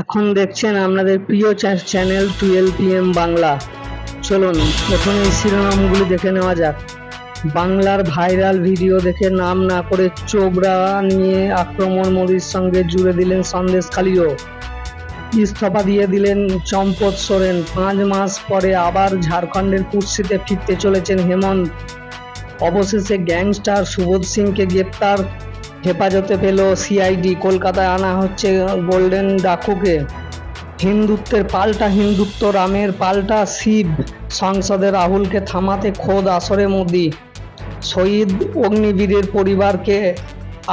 এখন দেখছেন আপনাদের প্রিয় চ্যানেল 12 PM বাংলা। চলুন প্রথমে এই শিরোনামগুলি দেখে নেওয়া যাক। বাংলার ভাইরাল ভিডিও দেখে নাম না করে চোপড়া নিয়ে আক্রমণ, মোদির সঙ্গে জুড়ে দিলেন সন্দেশখালিও। ইস্তফা দিয়ে দিলেন চম্পট সোরেন। 5 মাস পরে আবার ঝাড়খণ্ডের কুর্সিতে ফিরতে চলেছেন হেমন্ত। অবশেষে গ্যাংস্টার সুবোধ সিংকে গ্রেপ্তার, হেফাজতে পেল সিআইডি। কলকাতায় আনা হচ্ছে গোল্ডেন ডাকুকে। হিন্দুত্বের পাল্টা হিন্দুত্ব, রামের পাল্টা শিব। সংসদে রাহুলকে থামাতে খোদ আসরে মোদি। শহীদ অগ্নিবীরের পরিবারকে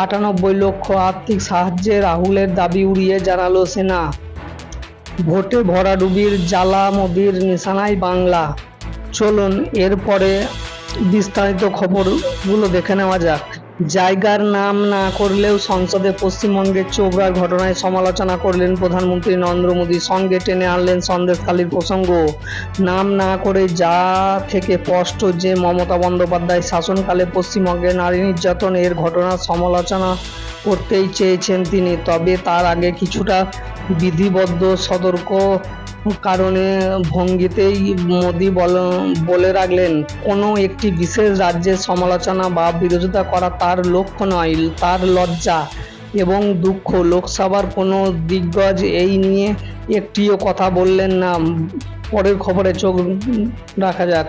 98 লক্ষ আর্থিক সাহায্যে রাহুলের দাবি উড়িয়ে জানালো সেনা। ভোটে ভরাডুবির জ্বালা, মোদির নিশানায় বাংলা। চলুন এরপরে বিস্তারিত খবরগুলো দেখে নেওয়া যাক। জায়গার নাম না করলেও সংসদে পশ্চিমবঙ্গের চোপড়ার ঘটনায় সমালোচনা করলেন প্রধানমন্ত্রী নরেন্দ্র মোদী। সঙ্গে টেনে আনলেন সন্দেশখালির প্রসঙ্গ। নাম না করে যা থেকে স্পষ্ট যে মমতা বন্দ্যোপাধ্যায় শাসনকালে পশ্চিমবঙ্গে নারী নির্যাতন এর ঘটনার সমালোচনা করতেই চেয়েছেন তিনি, তবে তার আগে কিছুটা বিধিবদ্ধ সতর্ক কারণে ভঙ্গিতেই মোদি বলে রাখলেন, কোনো একটি বিশেষ রাজ্যের সমালোচনা বা বিরোধিতা করা তার লক্ষ্য নয়, তার লজ্জা এবং দুঃখ। লোকসভার কোনো দিগ্গজ এই নিয়ে একটিও কথা বললেন না। পরের খবরে চোখ রাখা যাক।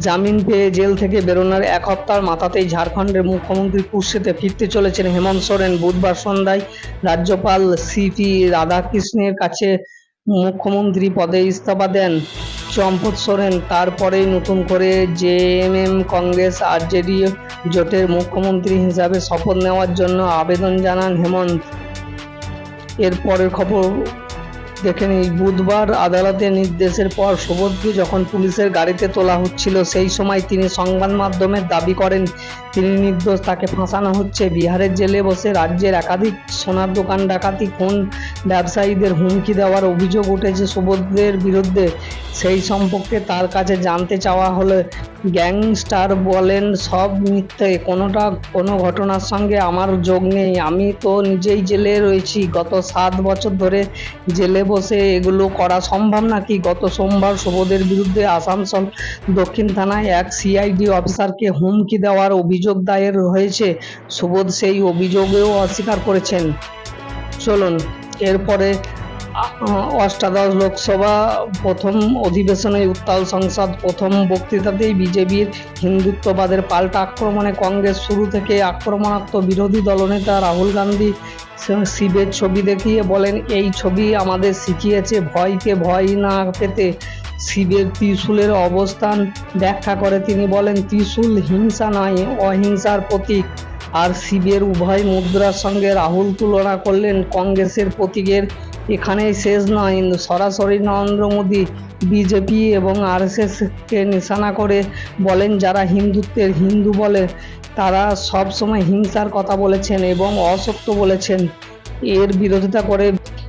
জামিন পেয়ে জেল থেকে বেরোনোর 1 সপ্তাহের মাথাতেই ঝাড়খণ্ডের মুখ্যমন্ত্রী কুর্সিতে ফিরতে চলেছেন হেমন্ত সোরেন। বুধবার সন্ধ্যায় রাজ্যপাল সিপি রাধাকৃষ্ণের কাছে মুখ্যমন্ত্রী পদে ইস্তফা দেন চম্পট সোরেন। তারপরেই নতুন করে জেএমএম, কংগ্রেস, আরজেডি জোটের মুখ্যমন্ত্রী হিসাবে শপথ নেওয়ার জন্য আবেদন জানান হেমন্ত। এর পরের খবর দেখে নিই। বুধবার আদালতের নির্দেশের পর সুবোধকে যখন পুলিশের গাড়িতে তোলা হচ্ছিল, সেই সময় তিনি সংবাদ মাধ্যমে দাবি করেন তিনি নির্দোষ, তাকে ফাঁসানো হচ্ছে। বিহারের জেলে বসে রাজ্যের একাধিক সোনার দোকান ডাকাতি, খুন, ব্যবসায়ীদের হুমকি দেওয়ার অভিযোগ উঠেছে সুবোধের বিরুদ্ধে। সেই সম্পর্কে তার কাছে জানতে চাওয়া হলে গ্যাংস্টার বলেন, সব মিথ্যে, কোনো ঘটনার সঙ্গে আমার যোগ নেই, আমি তো নিজেই জেলে রয়েছি। গত 7 বছর ধরে জেলে বসে এগুলো করা সম্ভব নাকি? গত সোমবার সুবোধের বিরুদ্ধে আসানসোল দক্ষিণ থানায় এক সিআইডি অফিসারকে হুমকি দেওয়ার অভিযোগ দায়ের হয়েছে। সুবোধ সেই অভিযোগেও অস্বীকার করেছেন। চলুন এরপরে অষ্টাদশ লোকসভা প্রথম অধিবেশনে উত্তাল সংসদ। প্রথম বক্তৃতাতেই বিজেপির হিন্দুত্ববাদের পাল্টা আক্রমণে কংগ্রেস। শুরু থেকে আক্রমণাত্মক বিরোধী দলনেতা রাহুল গান্ধী শিবের ছবি দেখিয়ে বলেন, এই ছবি আমাদের শিখিয়েছে ভয়কে ভয় না পেতে। শিবের ত্রিশূলের অবস্থান ব্যাখ্যা করে তিনি বলেন, ত্রিশূল হিংসা নয়, অহিংসার প্রতীক। আর শিবের উভয় মুদ্রার সঙ্গে রাহুল তুলনা করলেন কংগ্রেসের প্রতীকের। এখানেই শেষ নয়, সরাসরি নরেন্দ্র মোদী, বিজেপি এবং আরএসএসকে নিশানা করে বলেন, যারা হিন্দুত্বের হিন্দু বলে তারা সব সময় হিংসার কথা বলেছেন এবং অসত্য বলেছেন। এর বিরোধিতা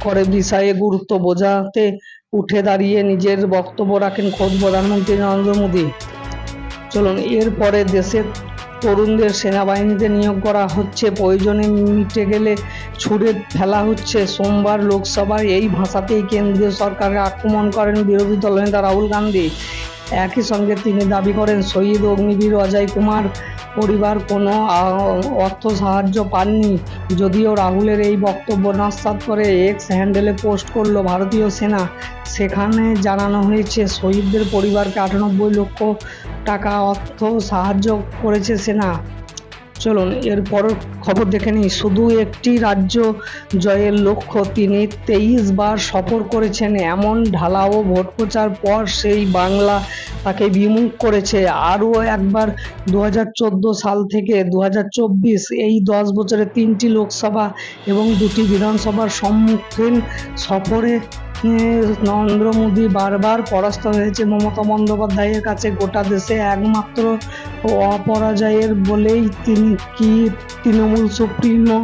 করে বিষয়ে গুরুত্ব বোঝাতে উঠে দাঁড়িয়ে নিজের বক্তব্য রাখেন খোদ প্রধানমন্ত্রী নরেন্দ্র মোদী। চলুন এরপরে দেশের তরুণদের সেনাবাহিনীতে নিয়োগ করা হচ্ছে, প্রয়োজনে মিটে গেলে ছুড়ে ফেলা হচ্ছে। সোমবার লোকসভায় এই ভাষাতেই কেন্দ্রীয় সরকারকে আক্রমণ করেন বিরোধী দলনেতা রাহুল গান্ধী। একই সঙ্গে তিনি দাবি করেন শহীদ অগ্নিবীর অজয় কুমার পরিবার কোনো অর্থ সাহায্য পাননি। যদিও রাহুলের এই বক্তব্য নস্যাৎ করে এক্স হ্যান্ডেলে পোস্ট করল ভারতীয় সেনা। সেখানে জানানো হয়েছে শহীদদের পরিবারকে 98 লক্ষ টাকা অর্থ সাহায্য করেছে সেনা। চলুন এরপর খবর দেখে নিই। শুধু একটি রাজ্য জয়ের লক্ষ্য, তিনি 23 বার সফর করেছেন এমন ঢালাও ভোট প্রচার পর সেই বাংলা তাকে বিমুখ করেছে। আরও একবার 2014 সাল থেকে 2024 এই 10 বছরে 3টি লোকসভা এবং 2টি বিধানসভার সম্মুখীন সফরে নরেন্দ্র মোদী বারবার পরাস্ত হয়েছে মমতা বন্দ্যোপাধ্যায়ের কাছে। গোটা দেশে একমাত্র অপরাজয়ের বলেই তিনি কি তৃণমূল সুপ্রিমো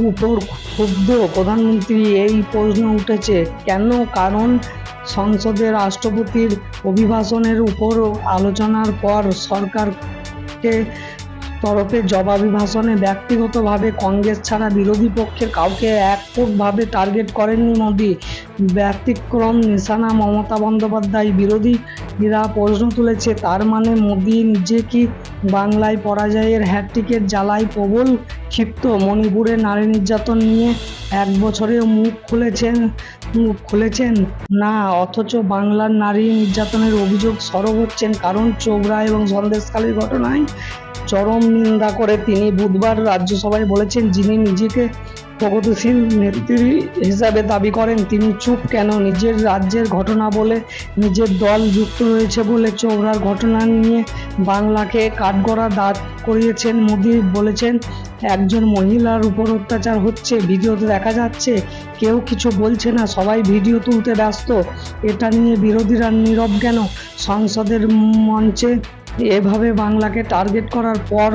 উপর ক্ষুব্ধ প্রধানমন্ত্রী? এই প্রশ্ন উঠেছে কেন? কারণ সংসদে রাষ্ট্রপতির অভিভাষণের উপর আলোচনার পর সরকারকে তরফে জবাবি ভাষণে ব্যক্তিগতভাবে কংগ্রেস ছাড়া বিরোধী পক্ষের কাউকে এককভাবে টার্গেট করেননি মোদি। ব্যতিক্রম নিশানা মমতা বন্দ্যোপাধ্যায়। বিরোধীরা প্রশ্ন তুলেছে, তার মানে মোদি নিজে কি বাংলায় পরাজয়ের হ্যাটট্রিকের জ্বালায় প্রবল ক্ষিপ্ত? মণিপুরে নারী নির্যাতন নিয়ে 1 বছরেও মুখ খুলেছেন না, অথচ বাংলার নারী নির্যাতনের অভিযোগ সরব হচ্ছেন। কারণ চোপড়া এবং সন্দেশখালির ঘটনায় চরম নিন্দা করে তিনি বুধবার রাজ্যসভায় বলেছেন, যিনি নিজেকে প্রগতিশীল নেত্রী হিসাবে দাবি করেন তিনি চুপ কেন? নিজের রাজ্যের ঘটনা বলে নিজের দল যুক্ত রয়েছে বলে চোপড়ার ঘটনা নিয়ে বাংলাকে কাঠগড়া দাঁড় করিয়েছেন মোদি। বলেছেন, একজন মহিলার উপর অত্যাচার হচ্ছে, ভিডিওতে দেখা যাচ্ছে, কেউ কিছু বলছে না, সবাই ভিডিও তুলতে ব্যস্ত। এটা নিয়ে বিরোধীরা নীরব কেন? সংসদের মঞ্চে এভাবে বাংলাকে টার্গেট করার পর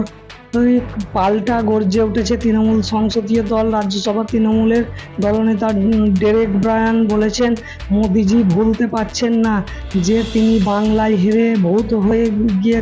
পাল্টা গর্জে উঠেছে তৃণমূল সংসদীয় দল। রাজ্যসভা তৃণমূলের দলনেতা ডেরেক ব্রায়ান বলেছেন, মোদিজি ভুলতে পারছেন না যে তিনি বাংলায় হেরে ভূত হয়ে গিয়ে